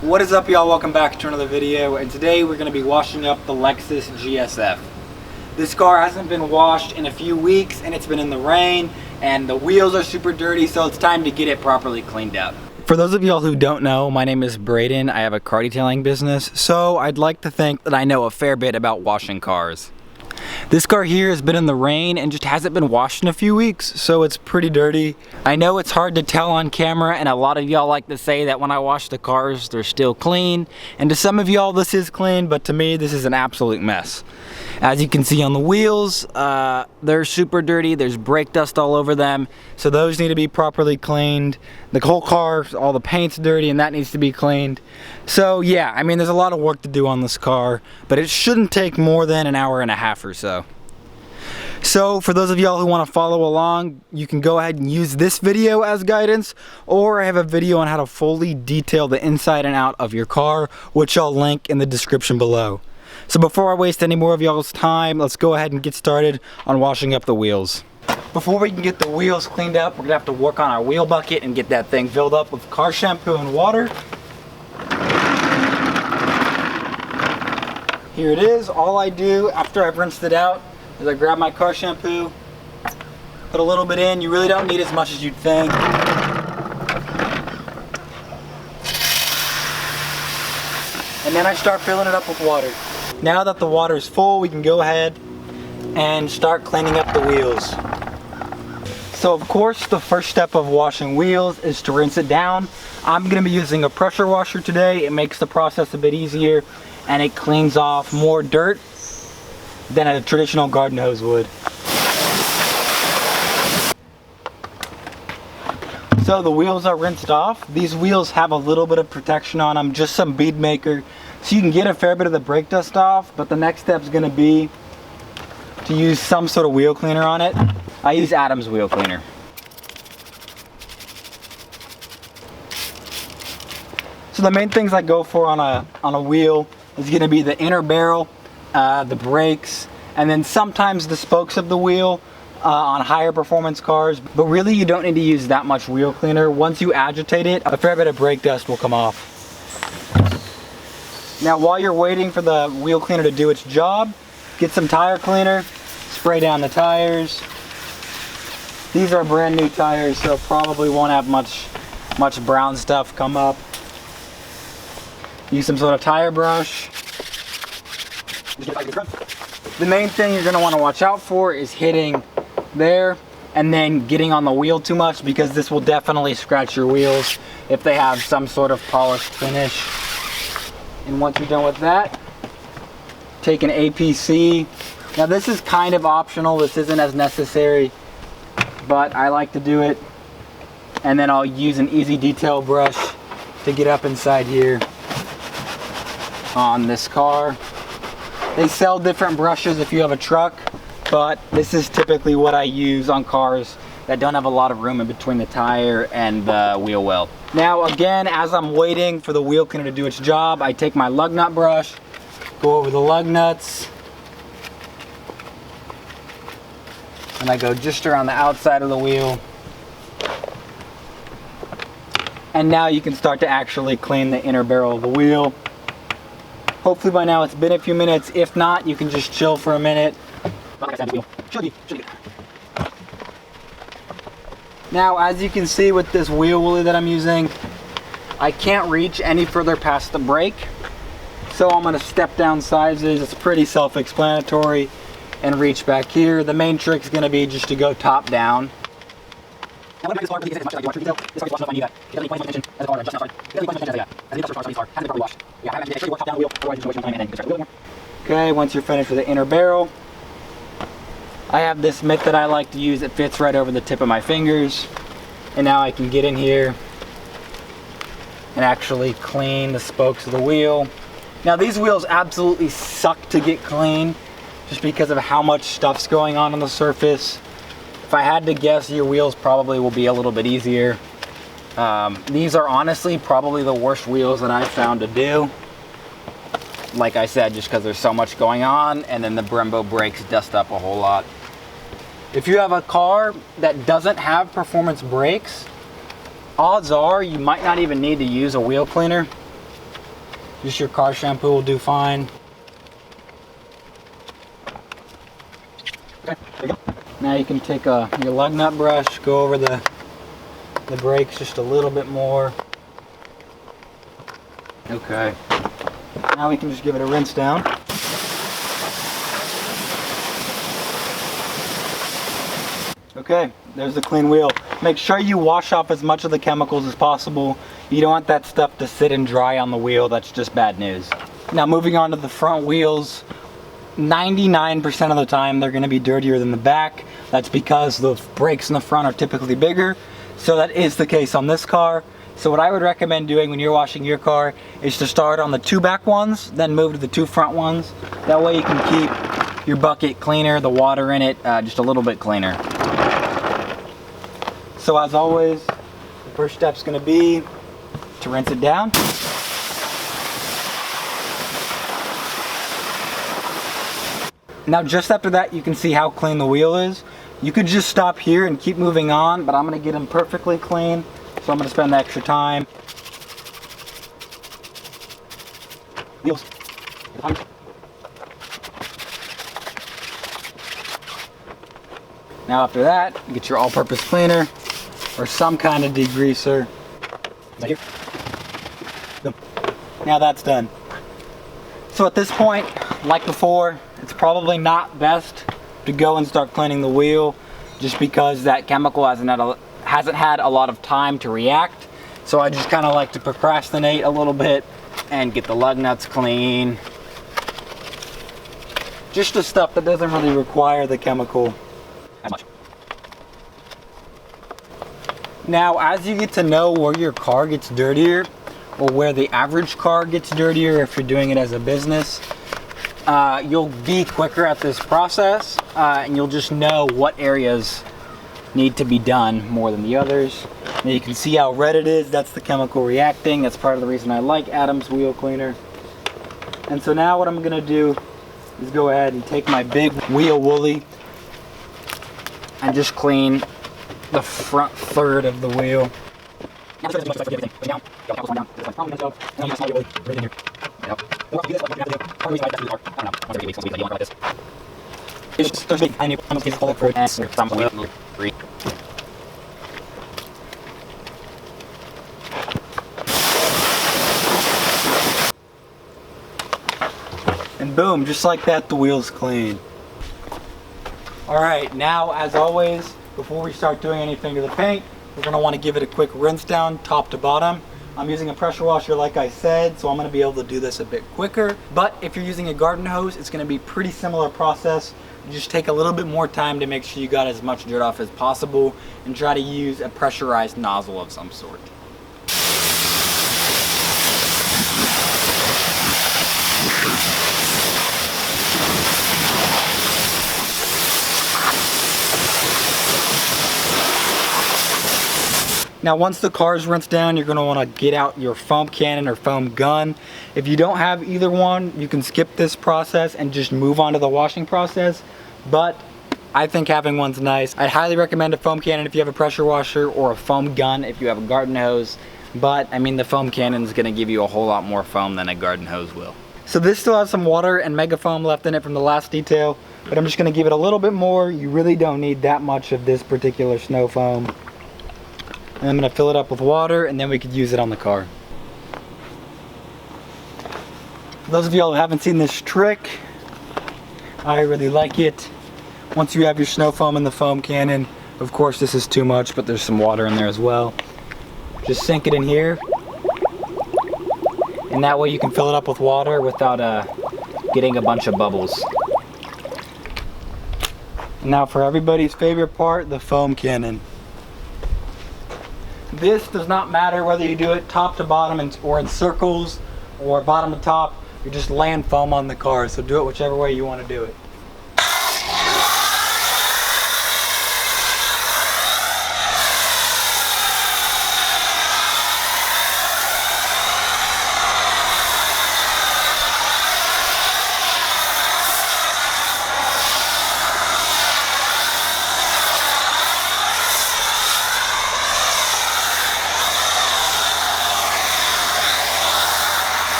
What is up, y'all? Welcome back to another video, and today we're going to be washing up the Lexus GSF. This car hasn't been washed in a few weeks, and it's been in the rain, and the wheels are super dirty, so it's time to get it properly cleaned up. For those of y'all who don't know, my name is Braden. I have a car detailing business, so I'd like to think that I know a fair bit about washing cars. This car here has been in the rain and just hasn't been washed in a few weeks, so it's pretty dirty. I know it's hard to tell on camera, and a lot of y'all like to say that when I wash the cars, they're still clean. And to some of y'all, this is clean, but to me, this is an absolute mess. As you can see on the wheels, they're super dirty. There's brake dust all over them, so those need to be properly cleaned. The whole car, all the paint's dirty, and that needs to be cleaned. So yeah, I mean, there's a lot of work to do on this car, but it shouldn't take more than an hour and a half or so. So for those of y'all who want to follow along, you can go ahead and use this video as guidance, or I have a video on how to fully detail the inside and out of your car, which I'll link in the description below. So before I waste any more of y'all's time, let's go ahead and get started on washing up the wheels. Before we can get the wheels cleaned up, we're gonna have to work on our wheel bucket and get that thing filled up with car shampoo and water. Here it is. All I do after I've rinsed it out is I grab my car shampoo, put a little bit in. You really don't need as much as you'd think. And then I start filling it up with water. Now that the water is full, we can go ahead and start cleaning up the wheels. So of course, the first step of washing wheels is to rinse it down. I'm gonna be using a pressure washer today. It makes the process a bit easier, and it cleans off more dirt than a traditional garden hose would. So the wheels are rinsed off. These wheels have a little bit of protection on them, just some bead maker, so you can get a fair bit of the brake dust off, but the next step is going to be to use some sort of wheel cleaner on it. I use Adam's wheel cleaner. So the main things I go for on a wheel is going to be the inner barrel, the brakes, and then sometimes the spokes of the wheel on higher performance cars. But really, you don't need to use that much wheel cleaner. Once you agitate it, a fair bit of brake dust will come off. Now, while you're waiting for the wheel cleaner to do its job, get some tire cleaner, spray down the tires. These are brand new tires, so probably won't have much brown stuff come up. Use some sort of tire brush. The main thing you're going to want to watch out for is hitting there and then getting on the wheel too much, because this will definitely scratch your wheels if they have some sort of polished finish. And once you're done with that, take an APC. Now this is kind of optional, this isn't as necessary, but I like to do it. And then I'll use an easy detail brush to get up inside here on this car. They sell different brushes if you have a truck, but this is typically what I use on cars that don't have a lot of room in between the tire and the wheel well. Now again, as I'm waiting for the wheel cleaner to do its job, I take my lug nut brush, go over the lug nuts, and I go just around the outside of the wheel. And now you can start to actually clean the inner barrel of the wheel. Hopefully by now it's been a few minutes. If not, you can just chill for a minute. Now, as you can see with this wheel woolly that I'm using, I can't reach any further past the brake. So I'm going to step down sizes. It's pretty self-explanatory, and reach back here. The main trick is going to be just to go top down. Okay, once you're finished with the inner barrel, I have this mitt that I like to use. It fits right over the tip of my fingers. And now I can get in here and actually clean the spokes of the wheel. Now these wheels absolutely suck to get clean just because of how much stuff's going on the surface. If I had to guess, your wheels probably will be a little bit easier. These are honestly probably the worst wheels that I've found to do. Like I said, just because there's so much going on, and then the Brembo brakes dust up a whole lot. If you have a car that doesn't have performance brakes, odds are you might not even need to use a wheel cleaner. Just your car shampoo will do fine. Okay, there you go. Now you can take your lug nut brush, go over the brakes just a little bit more. Okay. Now we can just give it a rinse down. Okay, there's the clean wheel. Make sure you wash off as much of the chemicals as possible. You don't want that stuff to sit and dry on the wheel. That's just bad news. Now moving on to the front wheels, 99% of the time they're going to be dirtier than the back. That's because the brakes in the front are typically bigger. So that is the case on this car. So what I would recommend doing when you're washing your car is to start on the 2 back ones, then move to the 2 front ones. That way you can keep your bucket cleaner, the water in it just a little bit cleaner. So as always, the first step's going to be to rinse it down. Now just after that, you can see how clean the wheel is. You could just stop here and keep moving on, but I'm going to get them perfectly clean, so I'm going to spend the extra time. Wheels. Now after that, get your all-purpose cleaner or some kind of degreaser. Right here. Now that's done. So at this point, like before, it's probably not best to go and start cleaning the wheel just because that chemical hasn't had a lot of time to react. So I just kind of like to procrastinate a little bit and get the lug nuts clean. Just the stuff that doesn't really require the chemical as much. Now, as you get to know where your car gets dirtier, or where the average car gets dirtier if you're doing it as a business, you'll be quicker at this process, and you'll just know what areas need to be done more than the others. Now you can see how red it is. That's the chemical reacting. That's part of the reason I like Adam's wheel cleaner. And so now what I'm going to do is go ahead and take my big wheel woolly and just clean the front third of the wheel. And boom, just like that, the wheel's clean. Alright, now as always, before we start doing anything to the paint, we're going to want to give it a quick rinse down top to bottom. I'm using a pressure washer like I said, so I'm going to be able to do this a bit quicker. But if you're using a garden hose, it's going to be a pretty similar process. You just take a little bit more time to make sure you got as much dirt off as possible and try to use a pressurized nozzle of some sort. Now once the car is rinsed down, you're going to want to get out your foam cannon or foam gun. If you don't have either one, you can skip this process and just move on to the washing process. But I think having one's nice. I'd highly recommend a foam cannon if you have a pressure washer, or a foam gun if you have a garden hose. But I mean, the foam cannon is going to give you a whole lot more foam than a garden hose will. So this still has some water and mega foam left in it from the last detail, but I'm just going to give it a little bit more. You really don't need that much of this particular snow foam. And I'm going to fill it up with water, and then we could use it on the car. For those of y'all who haven't seen this trick, I really like it. Once you have your snow foam in the foam cannon, of course this is too much, but there's some water in there as well. Just sink it in here, and that way you can fill it up with water without getting a bunch of bubbles. Now for everybody's favorite part, the foam cannon. This does not matter whether you do it top to bottom or in circles or bottom to top. You're just laying foam on the car, so do it whichever way you want to do it.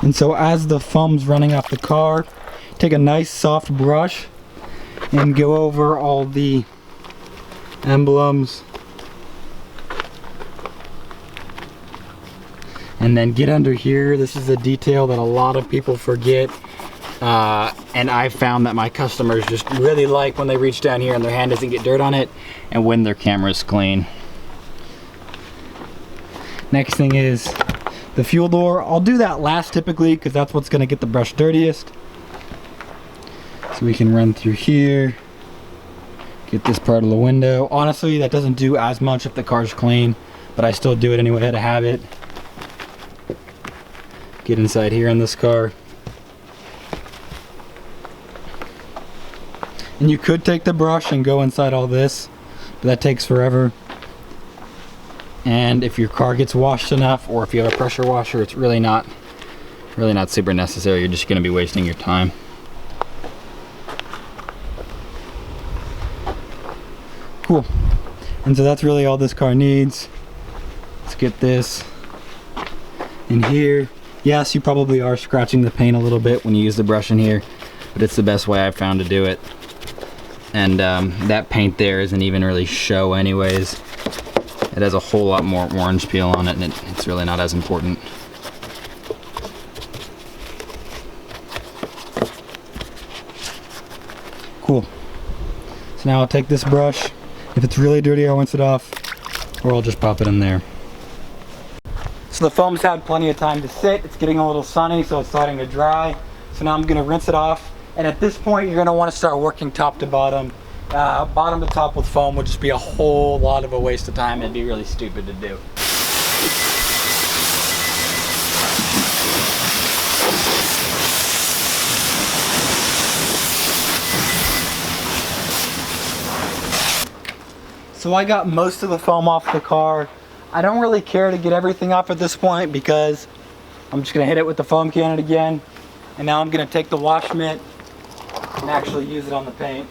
And so as the foam's running off the car, take a nice soft brush and go over all the emblems. And then get under here. This is a detail that a lot of people forget. And I found that my customers just really like when they reach down here and their hand doesn't get dirt on it, and when their camera's clean. Next thing is the fuel door. I'll do that last typically because that's what's gonna get the brush dirtiest. So we can run through here, get this part of the window. Honestly, that doesn't do as much if the car's clean, but I still do it anyway out of habit. Get inside here in this car. And you could take the brush and go inside all this, but that takes forever. And if your car gets washed enough, or if you have a pressure washer, it's really not super necessary. You're just gonna be wasting your time. Cool. And so that's really all this car needs. Let's get this in here. Yes, you probably are scratching the paint a little bit when you use the brush in here, but it's the best way I've found to do it. And that paint there isn't even really show anyways. It has a whole lot more orange peel on it, and it's really not as important. Cool. So now I'll take this brush. If it's really dirty, I'll rinse it off, or I'll just pop it in there. So the foam's had plenty of time to sit. It's getting a little sunny, so it's starting to dry. So now I'm gonna rinse it off. And at this point, you're gonna wanna start working top to bottom. Bottom to top with foam would just be a whole lot of a waste of time. It'd be really stupid to do. So I got most of the foam off the car. I don't really care to get everything off at this point because I'm just gonna hit it with the foam cannon again. And now I'm gonna take the wash mitt and actually use it on the paint.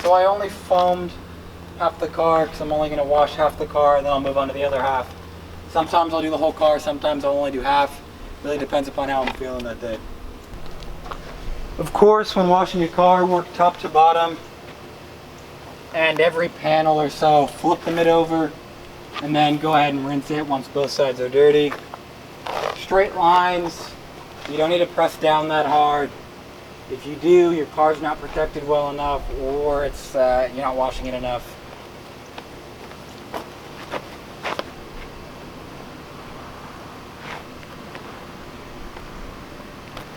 So I only foamed half the car because I'm only gonna wash half the car and then I'll move on to the other half. Sometimes I'll do the whole car, sometimes I'll only do half. Really depends upon how I'm feeling that day. Of course, when washing your car, work top to bottom. And every panel or so, flip the mitt over and then go ahead and rinse it once both sides are dirty. Straight lines, you don't need to press down that hard. If you do, your car's not protected well enough, or it's you're not washing it enough.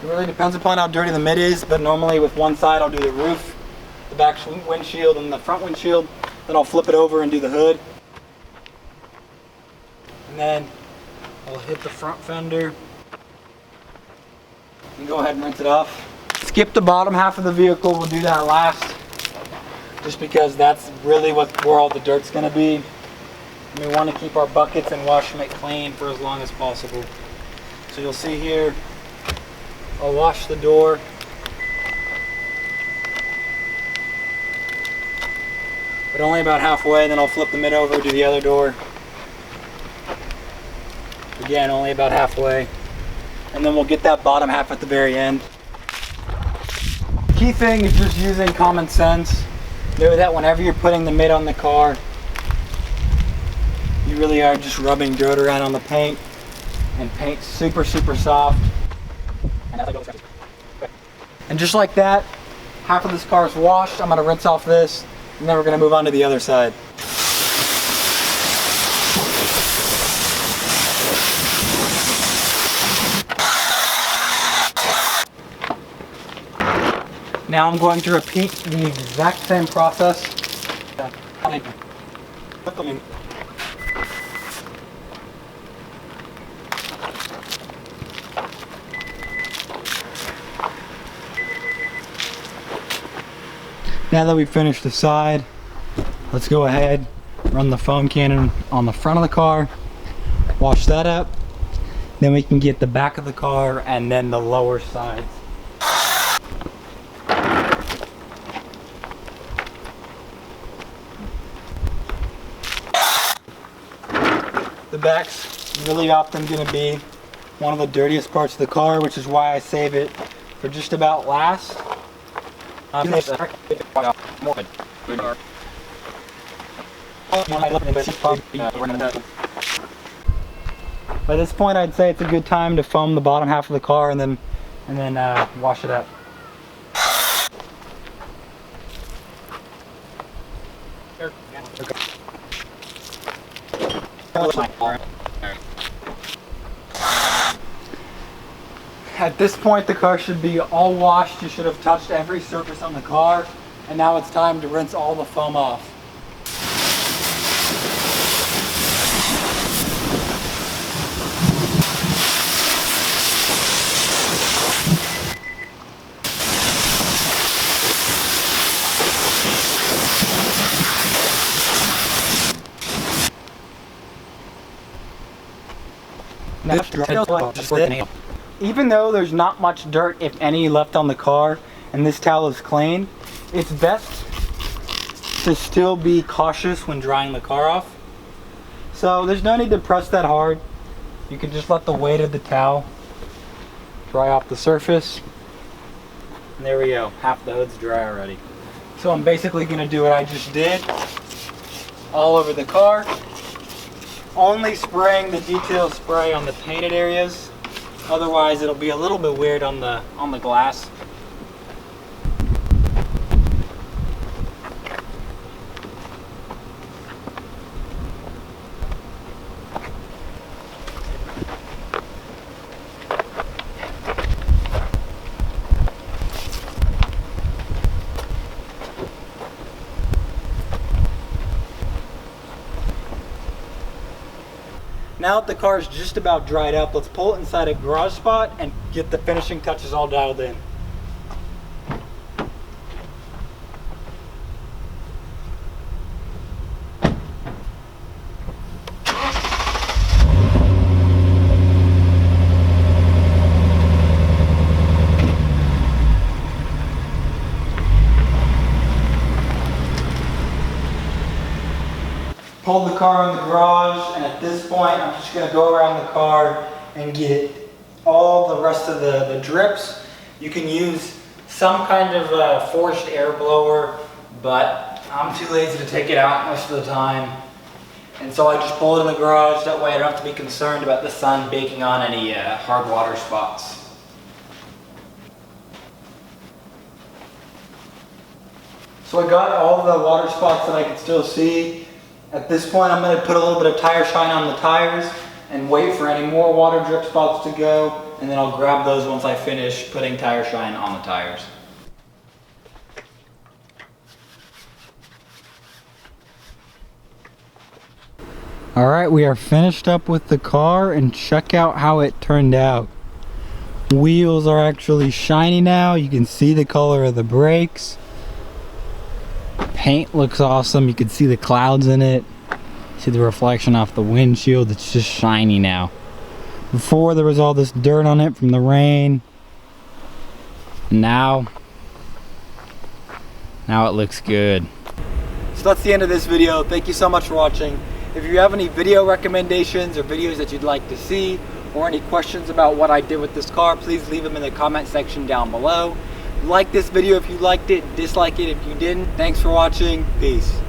It really depends upon how dirty the mitt is, but normally with one side I'll do the roof, the back windshield, and the front windshield. Then I'll flip it over and do the hood. And then I'll hit the front fender and go ahead and rinse it off. Skip the bottom half of the vehicle, we'll do that last, just because that's really where all the dirt's gonna be. And we wanna keep our buckets and wash mitt clean for as long as possible. So you'll see here, I'll wash the door. But only about halfway, then I'll flip the mitt over, do the other door. Again, only about halfway. And then we'll get that bottom half at the very end. Key thing is just using common sense. Know that whenever you're putting the mitt on the car, you really are just rubbing dirt around on the paint, and paint's super, super soft. And just like that, half of this car is washed. I'm gonna rinse off this, and then we're gonna move on to the other side. Now I'm going to repeat the exact same process. Now that we've finished the side, let's go ahead, run the foam cannon on the front of the car, wash that up, then we can get the back of the car and then the lower sides. back's really often going to be one of the dirtiest parts of the car, which is why I save it for just about last. By this point, I'd say it's a good time to foam the bottom half of the car and then wash it up. At this point, the car should be all washed. You should have touched every surface on the car, and now it's time to rinse all the foam off. Even though there's not much dirt, if any, left on the car, and this towel is clean, it's best to still be cautious when drying the car off. So there's no need to press that hard. You can just let the weight of the towel dry off the surface. And there we go, half the hood's dry already. So I'm basically going to do what I just did all over the car. Only spraying the detail spray on the painted areas. Otherwise, it'll be a little bit weird on the glass. Now that the car is just about dried up, let's pull it inside a garage spot and get the finishing touches all dialed in. Pulled the car in the garage, and at this point I'm just going to go around the car and get all the rest of the drips. You can use some kind of forced air blower, but I'm too lazy to take it out most of the time. And so I just pull it in the garage, that way I don't have to be concerned about the sun baking on any hard water spots. So I got all the water spots that I could still see. At this point, I'm going to put a little bit of tire shine on the tires and wait for any more water drip spots to go, and then I'll grab those once I finish putting tire shine on the tires. Alright, we are finished up with the car, and check out how it turned out. Wheels are actually shiny now. You can see the color of the brakes. Paint looks awesome. You can see the clouds in it. See the reflection off the windshield. It's just shiny now. Before there was all this dirt on it from the rain. Now it looks good. So that's the end of this video. Thank you so much for watching. If you have any video recommendations or videos that you'd like to see, or any questions about what I did with this car, please leave them in the comment section down below. Like this video if you liked it, dislike it if you didn't. Thanks for watching. Peace.